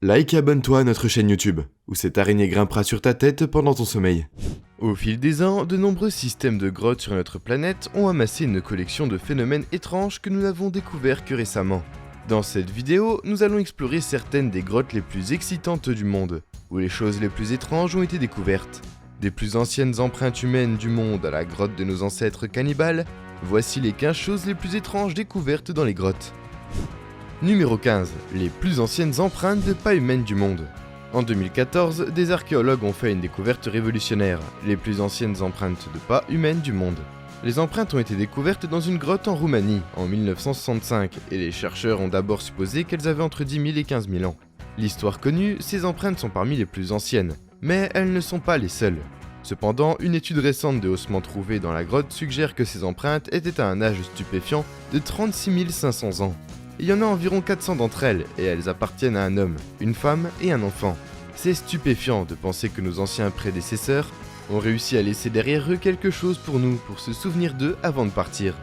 Like et abonne-toi à notre chaîne YouTube, où cette araignée grimpera sur ta tête pendant ton sommeil. Au fil des ans, de nombreux systèmes de grottes sur notre planète ont amassé une collection de phénomènes étranges que nous n'avons découverts que récemment. Dans cette vidéo, nous allons explorer certaines des grottes les plus excitantes du monde, où les choses les plus étranges ont été découvertes. Des plus anciennes empreintes humaines du monde à la grotte de nos ancêtres cannibales, voici les 15 choses les plus étranges découvertes dans les grottes. Numéro 15. Les plus anciennes empreintes de pas humaines du monde. En 2014, des archéologues ont fait une découverte révolutionnaire, les plus anciennes empreintes de pas humaines du monde. Les empreintes ont été découvertes dans une grotte en Roumanie en 1965 et les chercheurs ont d'abord supposé qu'elles avaient entre 10 000 et 15 000 ans. L'histoire connue, ces empreintes sont parmi les plus anciennes, mais elles ne sont pas les seules. Cependant, une étude récente des ossements trouvés dans la grotte suggère que ces empreintes étaient à un âge stupéfiant de 36 500 ans. Il y en a environ 400 d'entre elles et elles appartiennent à un homme, une femme et un enfant. C'est stupéfiant de penser que nos anciens prédécesseurs ont réussi à laisser derrière eux quelque chose pour nous, pour se souvenir d'eux avant de partir.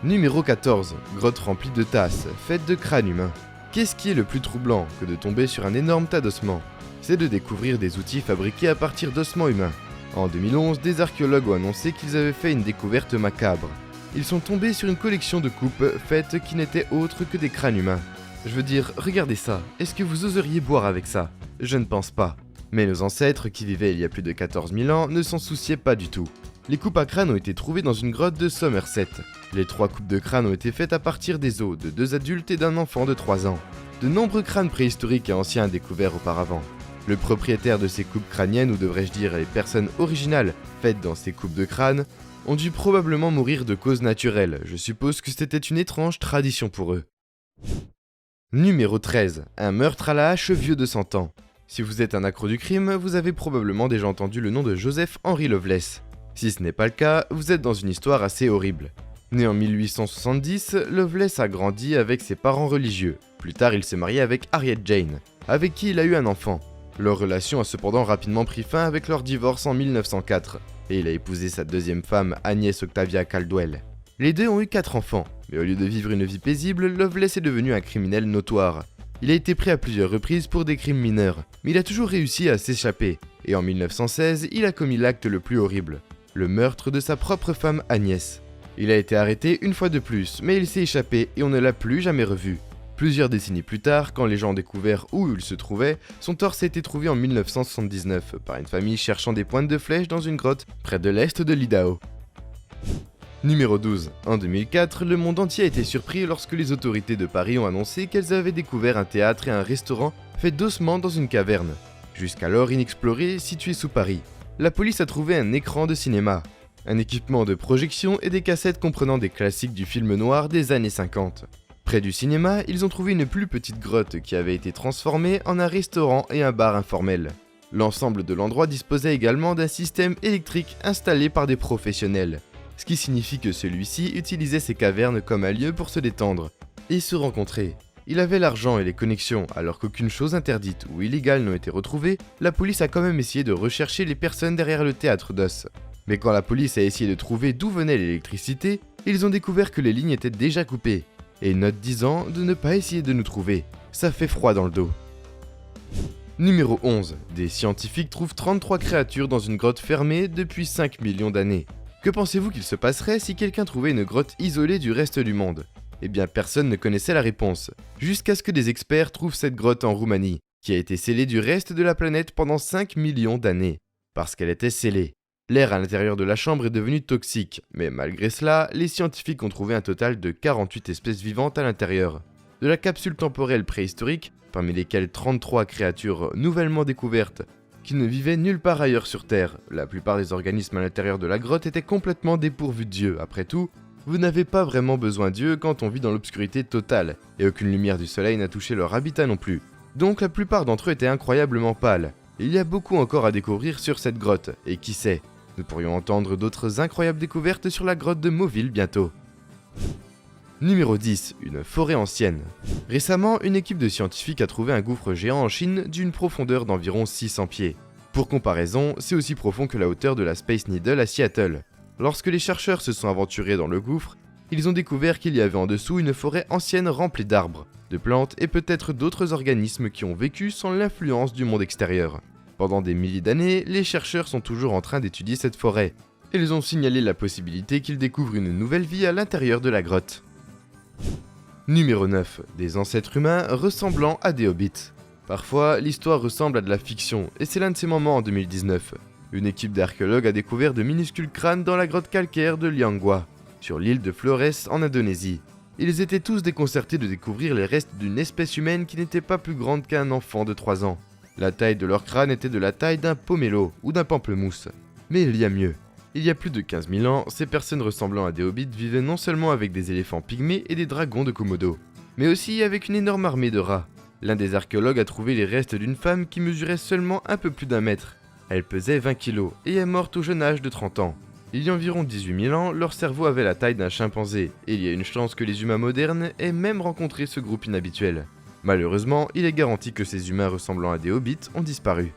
Numéro 14. Grotte remplie de tasses, faites de crânes humains. Qu'est-ce qui est le plus troublant que de tomber sur un énorme tas d'ossements? C'est de découvrir des outils fabriqués à partir d'ossements humains. En 2011, des archéologues ont annoncé qu'ils avaient fait une découverte macabre. Ils sont tombés sur une collection de coupes faites qui n'étaient autres que des crânes humains. Je veux dire, regardez ça, est-ce que vous oseriez boire avec ça? Je ne pense pas. Mais nos ancêtres, qui vivaient il y a plus de 14 000 ans, ne s'en souciaient pas du tout. Les coupes à crâne ont été trouvées dans une grotte de Somerset. Les 3 coupes de crâne ont été faites à partir des os de 2 adultes et d'un enfant de 3 ans. De nombreux crânes préhistoriques et anciens découverts auparavant. Le propriétaire de ces coupes crâniennes, ou devrais-je dire les personnes originales faites dans ces coupes de crâne, ont dû probablement mourir de causes naturelles. Je suppose que c'était une étrange tradition pour eux. Numéro 13. Un meurtre à la hache vieux de 100 ans. Si vous êtes un accro du crime, vous avez probablement déjà entendu le nom de Joseph Henry Loveless. Si ce n'est pas le cas, vous êtes dans une histoire assez horrible. Né en 1870, Loveless a grandi avec ses parents religieux. Plus tard, il s'est marié avec Harriet Jane, avec qui il a eu un enfant. Leur relation a cependant rapidement pris fin avec leur divorce en 1904, et il a épousé sa deuxième femme, Agnès Octavia Caldwell. Les deux ont eu 4 enfants, mais au lieu de vivre une vie paisible, Loveless est devenu un criminel notoire. Il a été pris à plusieurs reprises pour des crimes mineurs, mais il a toujours réussi à s'échapper, et en 1916, il a commis l'acte le plus horrible, le meurtre de sa propre femme Agnès. Il a été arrêté une fois de plus, mais il s'est échappé et on ne l'a plus jamais revu. Plusieurs décennies plus tard, quand les gens ont découvert où il se trouvait, son torse a été trouvé en 1979 par une famille cherchant des pointes de flèches dans une grotte près de l'est de l'Idaho. Numéro 12. En 2004, le monde entier a été surpris lorsque les autorités de Paris ont annoncé qu'elles avaient découvert un théâtre et un restaurant faits d'ossements dans une caverne, jusqu'alors inexplorée, située sous Paris. La police a trouvé un écran de cinéma, un équipement de projection et des cassettes comprenant des classiques du film noir des années 50. Près du cinéma, ils ont trouvé une plus petite grotte qui avait été transformée en un restaurant et un bar informel. L'ensemble de l'endroit disposait également d'un système électrique installé par des professionnels, ce qui signifie que celui-ci utilisait ces cavernes comme un lieu pour se détendre et se rencontrer. Il avait l'argent et les connexions, alors qu'aucune chose interdite ou illégale n'a été retrouvée, la police a quand même essayé de rechercher les personnes derrière le théâtre d'os. Mais quand la police a essayé de trouver d'où venait l'électricité, ils ont découvert que les lignes étaient déjà coupées. Et une note disant de ne pas essayer de nous trouver. Ça fait froid dans le dos. Numéro 11. Des scientifiques trouvent 33 créatures dans une grotte fermée depuis 5 millions d'années. Que pensez-vous qu'il se passerait si quelqu'un trouvait une grotte isolée du reste du monde? Eh bien, personne ne connaissait la réponse, jusqu'à ce que des experts trouvent cette grotte en Roumanie, qui a été scellée du reste de la planète pendant 5 millions d'années. Parce qu'elle était scellée. L'air à l'intérieur de la chambre est devenu toxique, mais malgré cela, les scientifiques ont trouvé un total de 48 espèces vivantes à l'intérieur. De la capsule temporelle préhistorique, parmi lesquelles 33 créatures nouvellement découvertes, qui ne vivaient nulle part ailleurs sur Terre. La plupart des organismes à l'intérieur de la grotte étaient complètement dépourvus de Dieu. Après tout, vous n'avez pas vraiment besoin de Dieu quand on vit dans l'obscurité totale, et aucune lumière du soleil n'a touché leur habitat non plus. Donc la plupart d'entre eux étaient incroyablement pâles. Il y a beaucoup encore à découvrir sur cette grotte, et qui sait, nous pourrions entendre d'autres incroyables découvertes sur la grotte de Mauville bientôt. Numéro 10. Une forêt ancienne. Récemment, une équipe de scientifiques a trouvé un gouffre géant en Chine d'une profondeur d'environ 600 pieds. Pour comparaison, c'est aussi profond que la hauteur de la Space Needle à Seattle. Lorsque les chercheurs se sont aventurés dans le gouffre, Ils ont découvert qu'il y avait en dessous une forêt ancienne remplie d'arbres, de plantes et peut-être d'autres organismes qui ont vécu sans l'influence du monde extérieur. Pendant des milliers d'années, les chercheurs sont toujours en train d'étudier cette forêt, et ils ont signalé la possibilité qu'ils découvrent une nouvelle vie à l'intérieur de la grotte. Numéro 9. Des ancêtres humains ressemblant à des hobbits. Parfois, l'histoire ressemble à de la fiction, et c'est l'un de ces moments en 2019. Une équipe d'archéologues a découvert de minuscules crânes dans la grotte calcaire de Liangwa, sur l'île de Flores en Indonésie. Ils étaient tous déconcertés de découvrir les restes d'une espèce humaine qui n'était pas plus grande qu'un enfant de 3 ans. La taille de leur crâne était de la taille d'un pomelo ou d'un pamplemousse. Mais il y a mieux. Il y a plus de 15 000 ans, ces personnes ressemblant à des hobbits vivaient non seulement avec des éléphants pygmées et des dragons de Komodo, mais aussi avec une énorme armée de rats. L'un des archéologues a trouvé les restes d'une femme qui mesurait seulement un peu plus d'1 mètre. Elle pesait 20 kilos et est morte au jeune âge de 30 ans. Il y a environ 18 000 ans, leur cerveau avait la taille d'un chimpanzé, et il y a une chance que les humains modernes aient même rencontré ce groupe inhabituel. Malheureusement, il est garanti que ces humains ressemblant à des hobbits ont disparu.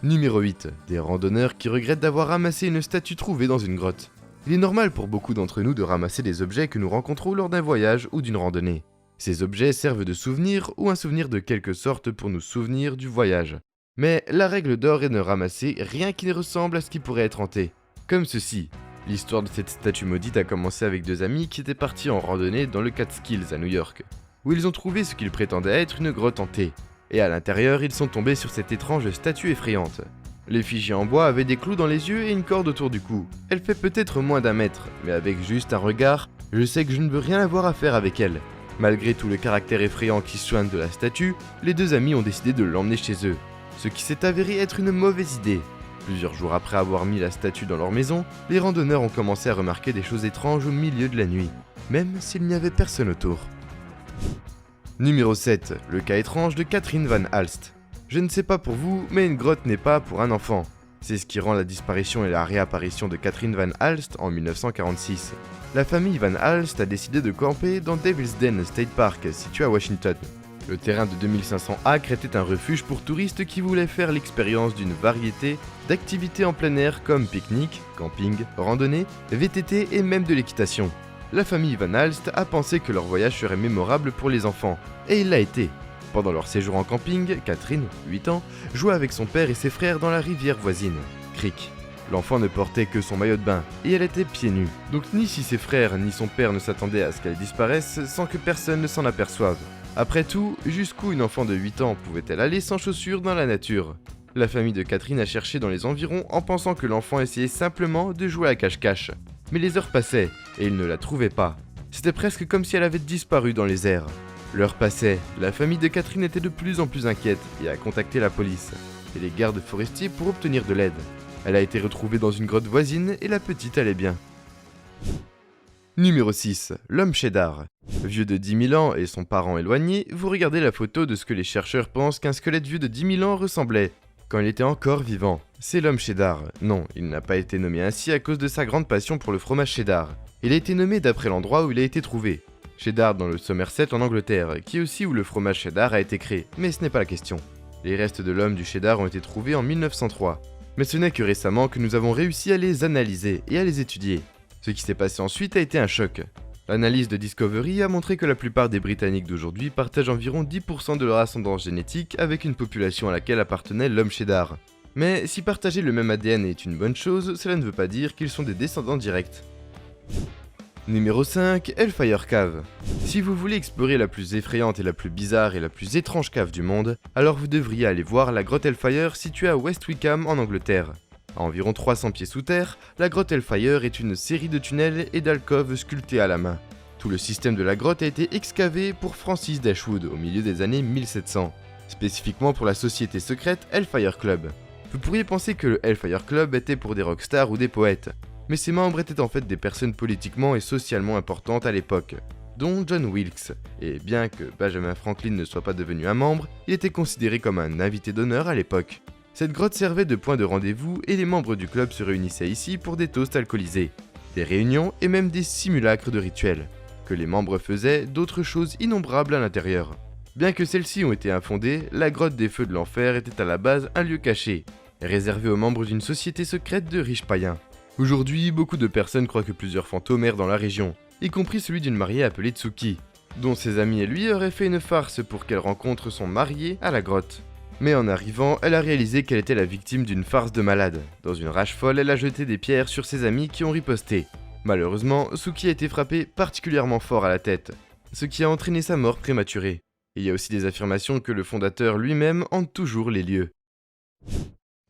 Numéro 8. Des randonneurs qui regrettent d'avoir ramassé une statue trouvée dans une grotte. Il est normal pour beaucoup d'entre nous de ramasser des objets que nous rencontrons lors d'un voyage ou d'une randonnée. Ces objets servent de souvenir ou un souvenir de quelque sorte pour nous souvenir du voyage. Mais la règle d'or est de ne ramasser rien qui ressemble à ce qui pourrait être hanté. Comme ceci. L'histoire de cette statue maudite a commencé avec 2 amis qui étaient partis en randonnée dans le Catskills à New York, où ils ont trouvé ce qu'ils prétendaient être une grotte hantée. Et à l'intérieur, ils sont tombés sur cette étrange statue effrayante. L'effigie en bois avait des clous dans les yeux et une corde autour du cou. Elle fait peut-être moins d'1 mètre, mais avec juste un regard, je sais que je ne veux rien avoir à faire avec elle. Malgré tout le caractère effrayant qui soigne de la statue, les 2 amis ont décidé de l'emmener chez eux, ce qui s'est avéré être une mauvaise idée. Plusieurs jours après avoir mis la statue dans leur maison, les randonneurs ont commencé à remarquer des choses étranges au milieu de la nuit, même s'il n'y avait personne autour. Numéro 7. Le cas étrange de Catherine Van Alst. Je ne sais pas pour vous, mais une grotte n'est pas pour un enfant. C'est ce qui rend la disparition et la réapparition de Catherine Van Alst en 1946. La famille Van Alst a décidé de camper dans Devil's Den State Park, situé à Washington. Le terrain de 2500 acres était un refuge pour touristes qui voulaient faire l'expérience d'une variété d'activités en plein air comme pique-nique, camping, randonnée, VTT et même de l'équitation. La famille Van Alst a pensé que leur voyage serait mémorable pour les enfants, et il l'a été. Pendant leur séjour en camping, Catherine, 8 ans, jouait avec son père et ses frères dans la rivière voisine, Creek. L'enfant ne portait que son maillot de bain, et elle était pieds nus. Donc ni si ses frères ni son père ne s'attendaient à ce qu'elle disparaisse sans que personne ne s'en aperçoive. Après tout, jusqu'où une enfant de 8 ans pouvait-elle aller sans chaussures dans la nature ? La famille de Catherine a cherché dans les environs en pensant que l'enfant essayait simplement de jouer à cache-cache. Mais les heures passaient, et ils ne la trouvaient pas. C'était presque comme si elle avait disparu dans les airs. L'heure passait, la famille de Catherine était de plus en plus inquiète et a contacté la police et les gardes forestiers pour obtenir de l'aide. Elle a été retrouvée dans une grotte voisine et la petite allait bien. Numéro 6. L'homme Cheddar. Vieux de 10 000 ans et son parent éloigné, vous regardez la photo de ce que les chercheurs pensent qu'un squelette vieux de 10 000 ans ressemblait quand il était encore vivant. C'est l'homme Cheddar. Non, il n'a pas été nommé ainsi à cause de sa grande passion pour le fromage cheddar. Il a été nommé d'après l'endroit où il a été trouvé. Cheddar dans le Somerset en Angleterre, qui est aussi où le fromage cheddar a été créé, mais ce n'est pas la question. Les restes de l'homme du cheddar ont été trouvés en 1903. Mais ce n'est que récemment que nous avons réussi à les analyser et à les étudier. Ce qui s'est passé ensuite a été un choc. L'analyse de Discovery a montré que la plupart des Britanniques d'aujourd'hui partagent environ 10% de leur ascendance génétique avec une population à laquelle appartenait l'homme cheddar. Mais si partager le même ADN est une bonne chose, cela ne veut pas dire qu'ils sont des descendants directs. Numéro 5. Hellfire Cave. Si vous voulez explorer la plus effrayante et la plus bizarre et la plus étrange cave du monde, alors vous devriez aller voir la grotte Hellfire située à West Wickham en Angleterre. À environ 300 pieds sous terre, la grotte Hellfire est une série de tunnels et d'alcôves sculptés à la main. Tout le système de la grotte a été excavé pour Francis Dashwood au milieu des années 1700, spécifiquement pour la société secrète Hellfire Club. Vous pourriez penser que le Hellfire Club était pour des rockstars ou des poètes, mais ses membres étaient en fait des personnes politiquement et socialement importantes à l'époque, dont John Wilkes, et bien que Benjamin Franklin ne soit pas devenu un membre, il était considéré comme un invité d'honneur à l'époque. Cette grotte servait de point de rendez-vous et les membres du club se réunissaient ici pour des toasts alcoolisés, des réunions et même des simulacres de rituels, que les membres faisaient d'autres choses innombrables à l'intérieur. Bien que celles-ci ont été infondées, la grotte des feux de l'enfer était à la base un lieu caché, réservé aux membres d'une société secrète de riches païens. Aujourd'hui, beaucoup de personnes croient que plusieurs fantômes errent dans la région, y compris celui d'une mariée appelée Tsuki, dont ses amis et lui auraient fait une farce pour qu'elle rencontre son marié à la grotte. Mais en arrivant, elle a réalisé qu'elle était la victime d'une farce de malade. Dans une rage folle, elle a jeté des pierres sur ses amis qui ont riposté. Malheureusement, Tsuki a été frappée particulièrement fort à la tête, ce qui a entraîné sa mort prématurée. Il y a aussi des affirmations que le fondateur lui-même hante toujours les lieux.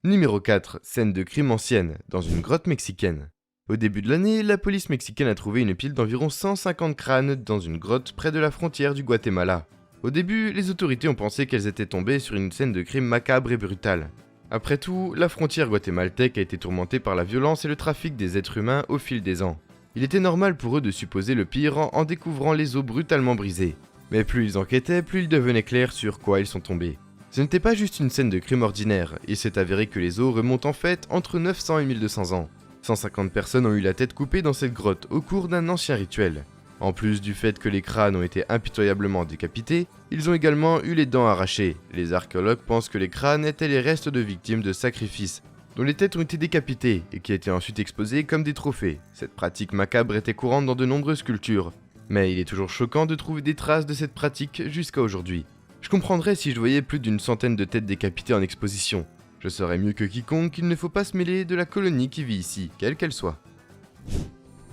Numéro 4. Scène de crime ancienne, dans une grotte mexicaine. Au début de l'année, la police mexicaine a trouvé une pile d'environ 150 crânes dans une grotte près de la frontière du Guatemala. Au début, les autorités ont pensé qu'elles étaient tombées sur une scène de crime macabre et brutale. Après tout, la frontière guatémaltèque a été tourmentée par la violence et le trafic des êtres humains au fil des ans. Il était normal pour eux de supposer le pire en découvrant les os brutalement brisés. Mais plus ils enquêtaient, plus il devenait clair sur quoi ils sont tombés. Ce n'était pas juste une scène de crime ordinaire, il s'est avéré que les os remontent en fait entre 900 et 1200 ans. 150 personnes ont eu la tête coupée dans cette grotte au cours d'un ancien rituel. En plus du fait que les crânes ont été impitoyablement décapités, ils ont également eu les dents arrachées. Les archéologues pensent que les crânes étaient les restes de victimes de sacrifices, dont les têtes ont été décapitées et qui étaient ensuite exposées comme des trophées. Cette pratique macabre était courante dans de nombreuses cultures, mais il est toujours choquant de trouver des traces de cette pratique jusqu'à aujourd'hui. Je comprendrais si je voyais plus d'une centaine de têtes décapitées en exposition. Je saurais mieux que quiconque qu'il ne faut pas se mêler de la colonie qui vit ici, quelle qu'elle soit.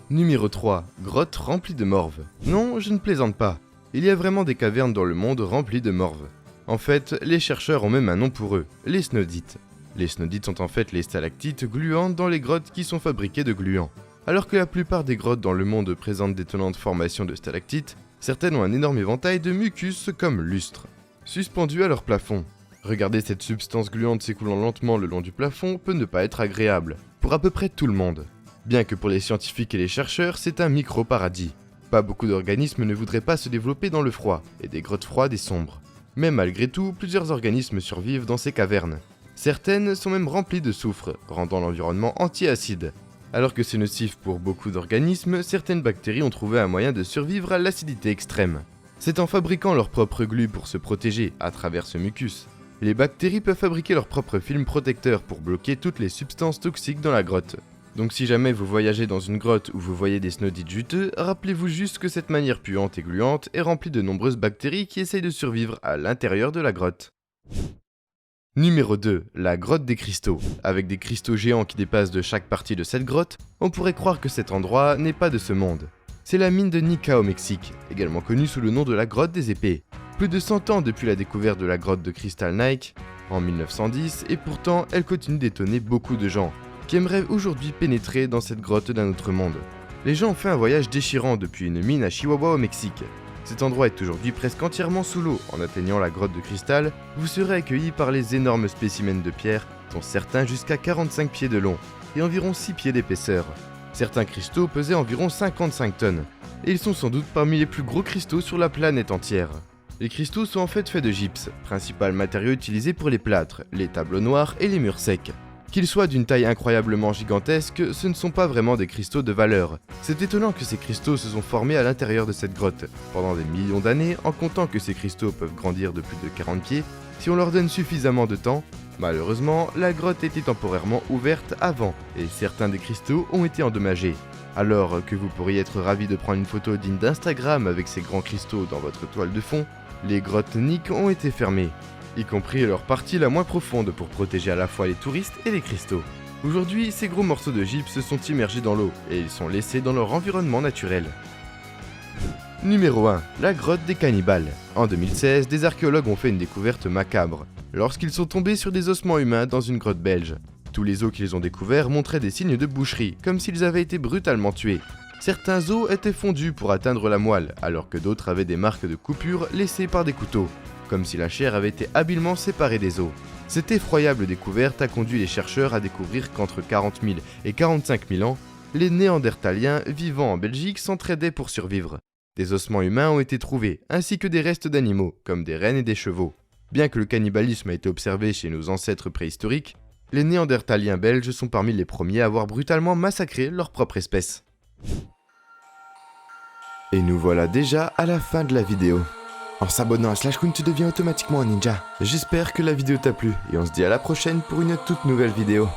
Numéro 3. Grotte remplie de morves. Non, je ne plaisante pas. Il y a vraiment des cavernes dans le monde remplies de morves. En fait, les chercheurs ont même un nom pour eux, les snowdites. Les snowdites sont en fait les stalactites gluantes dans les grottes qui sont fabriquées de gluants. Alors que la plupart des grottes dans le monde présentent d'étonnantes formations de stalactites, certaines ont un énorme éventail de mucus comme lustres, suspendus à leur plafond. Regarder cette substance gluante s'écoulant lentement le long du plafond peut ne pas être agréable, pour à peu près tout le monde. Bien que pour les scientifiques et les chercheurs, c'est un micro-paradis. Pas beaucoup d'organismes ne voudraient pas se développer dans le froid, et des grottes froides et sombres. Mais malgré tout, plusieurs organismes survivent dans ces cavernes. Certaines sont même remplies de soufre, rendant l'environnement anti-acide. Alors que c'est nocif pour beaucoup d'organismes, certaines bactéries ont trouvé un moyen de survivre à l'acidité extrême. C'est en fabriquant leur propre glu pour se protéger à travers ce mucus. Les bactéries peuvent fabriquer leur propre film protecteur pour bloquer toutes les substances toxiques dans la grotte. Donc si jamais vous voyagez dans une grotte où vous voyez des snowdites juteux, rappelez-vous juste que cette manière puante et gluante est remplie de nombreuses bactéries qui essayent de survivre à l'intérieur de la grotte. Numéro 2. La grotte des cristaux. Avec des cristaux géants qui dépassent de chaque partie de cette grotte, on pourrait croire que cet endroit n'est pas de ce monde. C'est la mine de Nika au Mexique, également connue sous le nom de la grotte des épées. Plus de 100 ans depuis la découverte de la grotte de Crystal Lake, en 1910, et pourtant elle continue d'étonner beaucoup de gens, qui aimeraient aujourd'hui pénétrer dans cette grotte d'un autre monde. Les gens ont fait un voyage déchirant depuis une mine à Chihuahua au Mexique. Cet endroit est aujourd'hui presque entièrement sous l'eau. En atteignant la grotte de cristal, vous serez accueillis par les énormes spécimens de pierre, dont certains jusqu'à 45 pieds de long et environ 6 pieds d'épaisseur. Certains cristaux pesaient environ 55 tonnes, et ils sont sans doute parmi les plus gros cristaux sur la planète entière. Les cristaux sont en fait faits de gypse, principal matériau utilisé pour les plâtres, les tableaux noirs et les murs secs. Qu'ils soient d'une taille incroyablement gigantesque, ce ne sont pas vraiment des cristaux de valeur. C'est étonnant que ces cristaux se sont formés à l'intérieur de cette grotte, pendant des millions d'années, en comptant que ces cristaux peuvent grandir de plus de 40 pieds, si on leur donne suffisamment de temps. Malheureusement, la grotte était temporairement ouverte avant, et certains des cristaux ont été endommagés. Alors que vous pourriez être ravi de prendre une photo digne d'Instagram avec ces grands cristaux dans votre toile de fond, les grottes Nick ont été fermées, y compris leur partie la moins profonde pour protéger à la fois les touristes et les cristaux. Aujourd'hui, ces gros morceaux de gypse sont immergés dans l'eau et ils sont laissés dans leur environnement naturel. Numéro 1. La grotte des cannibales. En 2016, des archéologues ont fait une découverte macabre, lorsqu'ils sont tombés sur des ossements humains dans une grotte belge. Tous les os qu'ils ont découverts montraient des signes de boucherie, comme s'ils avaient été brutalement tués. Certains os étaient fondus pour atteindre la moelle, alors que d'autres avaient des marques de coupures laissées par des couteaux, comme si la chair avait été habilement séparée des os. Cette effroyable découverte a conduit les chercheurs à découvrir qu'entre 40 000 et 45 000 ans, les Néandertaliens vivant en Belgique s'entraidaient pour survivre. Des ossements humains ont été trouvés, ainsi que des restes d'animaux, comme des rennes et des chevaux. Bien que le cannibalisme ait été observé chez nos ancêtres préhistoriques, les Néandertaliens belges sont parmi les premiers à avoir brutalement massacré leur propre espèce. Et nous voilà déjà à la fin de la vidéo. En s'abonnant à SlashCoon, tu deviens automatiquement un ninja. J'espère que la vidéo t'a plu et on se dit à la prochaine pour une toute nouvelle vidéo.